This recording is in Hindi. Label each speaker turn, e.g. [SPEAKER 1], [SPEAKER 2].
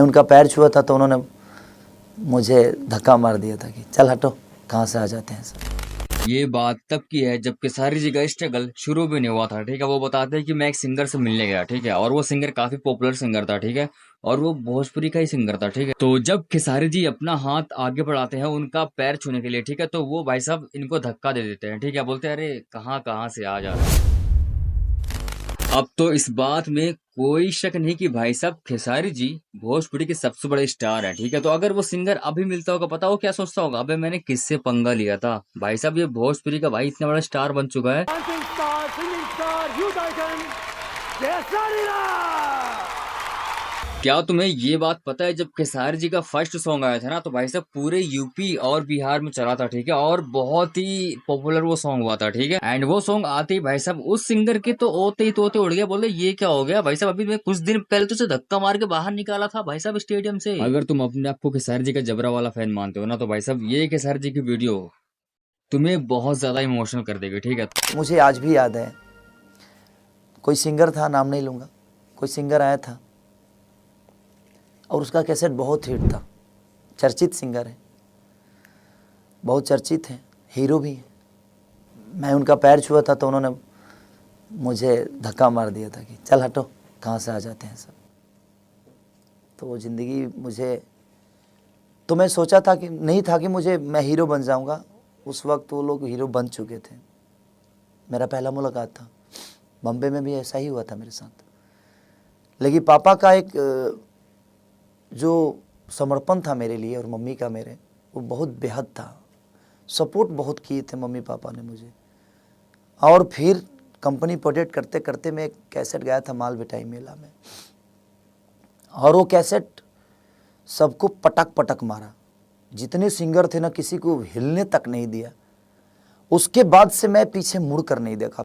[SPEAKER 1] उनका पैर छुआ था तो उन्होंने मुझे धक्का मार दिया था कि चल हटो, कहाँ से आ जाते हैं सब।
[SPEAKER 2] ये बात तब की है जब खेसारी जी का स्ट्रगल शुरू भी नहीं हुआ था, ठीक है। वो बताते हैं कि मैं एक सिंगर से मिलने गया, ठीक है, और वो सिंगर काफी पॉपुलर सिंगर था, ठीक है, और वो भोजपुरी का ही सिंगर था, ठीक है। तो जब खेसारी जी अपना हाथ आगे बढ़ाते हैं उनका पैर छूने के लिए, ठीक है, तो वो भाई साहब इनको धक्का दे देते हैं, ठीक है। बोलते हैं अरे कहाँ कहाँ से आ जा रहे हैं। अब तो इस बात में कोई शक नहीं कि भाई साहब खेसारी जी भोजपुरी के सबसे बड़े स्टार हैं, ठीक है। तो अगर वो सिंगर अभी मिलता होगा, पता हो क्या सोचता होगा, अबे मैंने किससे पंगा लिया था। भाई साहब ये भोजपुरी का भाई इतना बड़ा स्टार बन चुका है। क्या तुम्हें ये बात पता है, जब खेसारी जी का फर्स्ट सॉन्ग आया था ना, तो भाई साहब पूरे यूपी और बिहार में चला था, ठीक है, और बहुत ही पॉपुलर वो सॉन्ग हुआ था, ठीक है। एंड वो सॉन्ग आते ही भाई साहब उस सिंगर के तो ओते ही तोते उड़ गया। बोले ये क्या हो गया भाई साहब, अभी मैं कुछ दिन पहले तो उसे धक्का मार के बाहर निकाला था भाई साहब स्टेडियम से। अगर तुम अपने आप को खेसारी जी का जबरा वाला फैन मानते हो ना, तो भाई साहब ये खेसारी जी की वीडियो तुम्हें बहुत ज्यादा इमोशनल कर देगी, ठीक है।
[SPEAKER 1] मुझे आज भी याद है, कोई सिंगर था, नाम नहीं लूँगा, कोई सिंगर आया था और उसका कैसेट बहुत हिट था। चर्चित सिंगर है, बहुत चर्चित है, हीरो भी है। मैं उनका पैर छुआ था तो उन्होंने मुझे धक्का मार दिया था कि चल हटो, कहाँ से आ जाते हैं सब। तो वो ज़िंदगी मुझे, तो मैं सोचा था कि नहीं था कि मैं हीरो बन जाऊंगा। उस वक्त वो लोग हीरो बन चुके थे। मेरा पहला मुलाकात था, बम्बे में भी ऐसा ही हुआ था मेरे साथ। लेकिन पापा का एक जो समर्पण था मेरे लिए और मम्मी का मेरे, वो बहुत बेहद था। सपोर्ट बहुत किए थे मम्मी पापा ने मुझे। और फिर कंपनी प्रोजेक्ट करते करते मैं एक कैसेट गाया था माल बिठाई मेला में, और वो कैसेट सबको पटक पटक मारा। जितने सिंगर थे ना, किसी को हिलने तक नहीं दिया। उसके बाद से मैं पीछे मुड़ कर नहीं देखा।